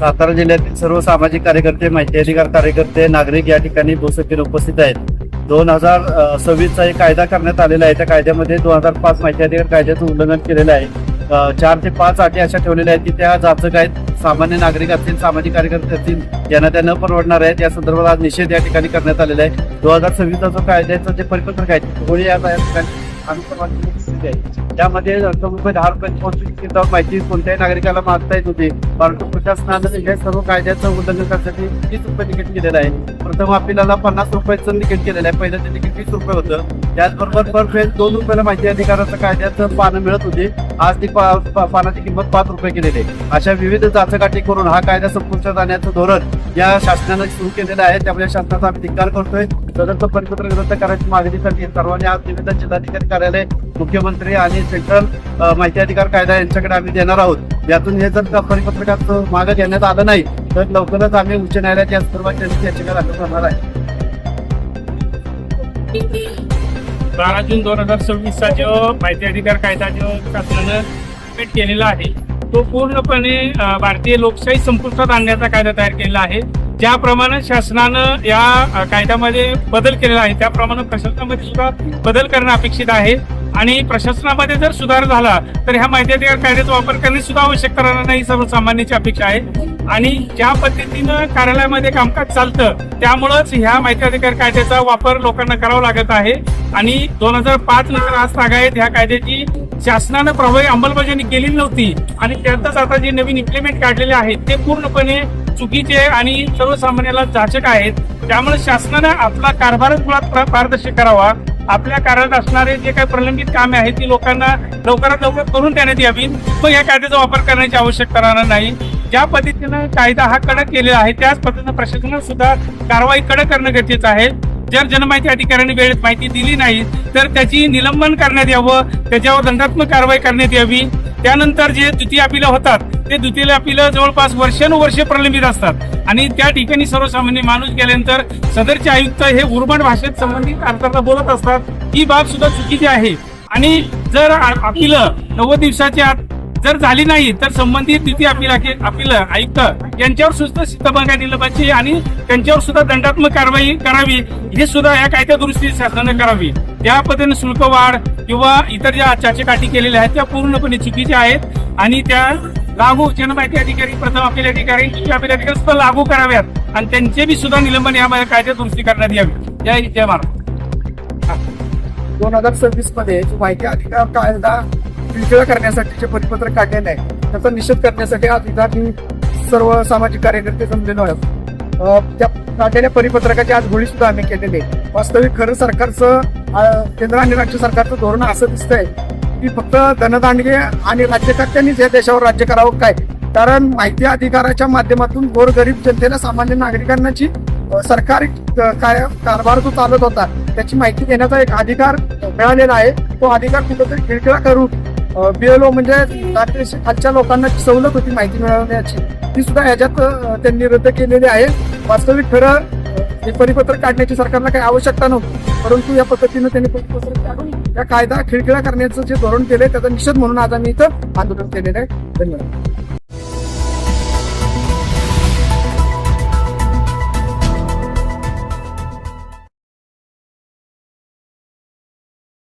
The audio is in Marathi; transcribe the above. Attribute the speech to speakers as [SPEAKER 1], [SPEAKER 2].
[SPEAKER 1] सातारा जिल्ह्यातील सर्व सामाजिक कार्यकर्ते, माहिती अधिकार कार्यकर्ते, नागरिक या ठिकाणी बहुसंख्येने उपस्थित आहेत. 2026चा एक कायदा करण्यात आलेला आहे. त्या कायद्यामध्ये 2005 माहिती अधिकार कायद्याचं उल्लंघन केलेलं आहे. 4 ते 5 अटी अशा ठेवलेल्या आहेत की त्या जाचक आहेत. सामान्य नागरिक असतील, सामाजिक कार्यकर्ते असतील, यांना त्या न परवडणार आहेत. या संदर्भात आज निषेध या ठिकाणी करण्यात आलेला आहे. 2026चा जो कायद्याचं जे परिपत्रक आहे होळी या ठिकाणी अनुक्रमांची आहे. त्यामध्ये ₹10 पोहोचून माहिती कोणत्याही नागरिकाला मागता येत होती, परंतु प्रशासनानं हे सर्व कायद्याचं उल्लंघन करण्यासाठी ₹30 तिकीट केलेलं आहे. प्रथम आपल्याला ₹50 तिकीट केलेलं आहे. पहिलं ते तिकीट ₹20 होतं. त्याचबरोबर पर फेज ₹2 माहिती अधिकाराचं कायद्याचं पानं मिळत होती. आज ती पानाची किंमत ₹5 केलेली आहे. अशा विविध जाचकाठी करून हा कायदा संपुष्टात आणण्याचं धोरण या शासनानं सुरू केलेलं आहे. त्यामुळे शासनाचा आम्ही धिक्कार करतोय. सदरचं परिपत्रक रद्द करायची मागणीसाठी सर्वांनी आज निवेदन जिल्हाधिकारी कार्यालय, मुख्यमंत्री आणि सेंट्रल माहिती अधिकार कायदा यांच्याकडे आम्ही देणार आहोत. यातून हे जर परिपत्रकाचं मागं घेण्यात आलं नाही तर लवकरच आम्ही उच्च न्यायालयात या संदर्भात त्यांची याचिका दाखल करणार आहे.
[SPEAKER 2] 12 जून 2026चा जो माहिती अधिकार कायदा जो शासनानं अमेंड केलेला आहे तो पूर्णपणे भारतीय लोकशाही संपुष्टात आणण्याचा कायदा तयार केलेला आहे. ज्याप्रमाणे शासनानं या कायद्यामध्ये बदल केलेला आहे त्याप्रमाणे प्रशासनामध्ये सुद्धा बदल करणं अपेक्षित आहे. आणि प्रशासनामध्ये जर सुधार झाला तर ह्या माहिती अधिकार कायद्याचा वापर करणे सुद्धा आवश्यक राहणार नाही, सर्वसामान्यांची अपेक्षा आहे. आणि ज्या पद्धतीनं कार्यालयामध्ये कामकाज चालतं त्यामुळंच ह्या माहिती अधिकार कायद्याचा वापर लोकांना करावा लागत आहे. आणि 2005 नंतर आज तागायत ह्या कायद्याची शासनानं प्रभावी अंमलबजावणी केलेली नव्हती. आणि त्यातच आता जे नवीन इम्प्लिमेंट काढलेले आहेत ते पूर्णपणे चुकीचे आणि सर्वसामान्याला जाचक आहेत. त्यामुळे शासनानं आपला कारभारच मुळात पारदर्शक करावा. आपल्या कार्यालयात असणारे जे काही प्रलंबित कामे आहेत ती लोकांना लवकरात लवकर करून देण्यात यावी. मग या कायद्याचा वापर करण्याची आवश्यकता राहणार नाही. ज्या पद्धतीनं कायदा हा कडक केलेला आहे त्याच पद्धतीनं प्रशासनानं सुद्धा कारवाई कडक करणं गरजेचं आहे. जर जनमाहिती अधिकाऱ्यांनी वेळेत माहिती दिली नाही तर त्याची निलंबन करण्यात यावं, त्याच्यावर दंडात्मक कारवाई करण्यात यावी. त्यानंतर जे द्वितीय अपील होतात ते द्वितीय अपील जवळपास वर्षानुवर्षे प्रलंबित असतात आणि त्या ठिकाणी सर्वसामान्य माणूस गेल्यानंतर सदरचे आयुक्त हे उर्मट भाषेत संबंधित अर्थार्थ बोलत असतात. ही बाब सुद्धा चुकीची आहे. आणि जर अपील 90 दिवसाच्या आत जर झाली नाही तर संबंधित द्वितीय अपील आयुक्त यांच्यावर सुद्धा शिस्तभंग निलंबनाची आणि त्यांच्यावर सुद्धा दंडात्मक कारवाई करावी. हे सुद्धा या कायद्या दुरुस्ती शासनाने करावी. त्या पद्धतीने शुल्क वाढ किंवा इतर ज्या चाचेकाठी केलेल्या आहेत त्या पूर्णपणे चुकीच्या आहेत आणि त्या लागू जनमाहिती अधिकारी, प्रथम अपील अधिकारी, अपील अधिकारी सुद्धा लागू कराव्यात आणि त्यांचे बी सुद्धा निलंबन या कायद्या दुरुस्ती करण्यात यावी. जय महाराज.
[SPEAKER 3] 2026 मध्ये जो माहिती अधिकार कायदा विवेचना करण्यासाठी जे परिपत्रक काढलेलं आहे त्याचा निषेध करण्यासाठी आज विद्यार्थी सर्व सामाजिक कार्यकर्ते जमलेलो आहोत. त्या काढलेल्या परिपत्रकाची आज होळी सुद्धा आम्ही केलेली आहे. वास्तविक खरं सरकारचं केंद्र आणि राज्य सरकारचं धोरण असं दिसतंय की फक्त धनदांडगे आणि राज्यकर्त्यांनीच या देशावर राज्य करावं काय. कारण माहिती अधिकाराच्या माध्यमातून गोरगरीब जनतेला, सामान्य नागरिकांनाची सरकारी कारभार जो चालत होता त्याची माहिती घेण्याचा एक अधिकार मिळालेला आहे. तो अधिकार कुठेतरी खिळखिळा करून BLO म्हणजे खालच्या लोकांना सवलत होती माहिती मिळवण्याची ती सुद्धा ह्याच्यात त्यांनी रद्द केलेली आहे. वास्तविक खरं हे परिपत्रक काढण्याची सरकारला काही आवश्यकता नव्हती, परंतु या पद्धतीनं त्यांनी परिपत्रक काढून या कायदा खिळखिळा करण्याचं जे धोरण केलंय त्याचा निषेध म्हणून आज आम्ही इथं आंदोलन केलेलं आहे. धन्यवाद.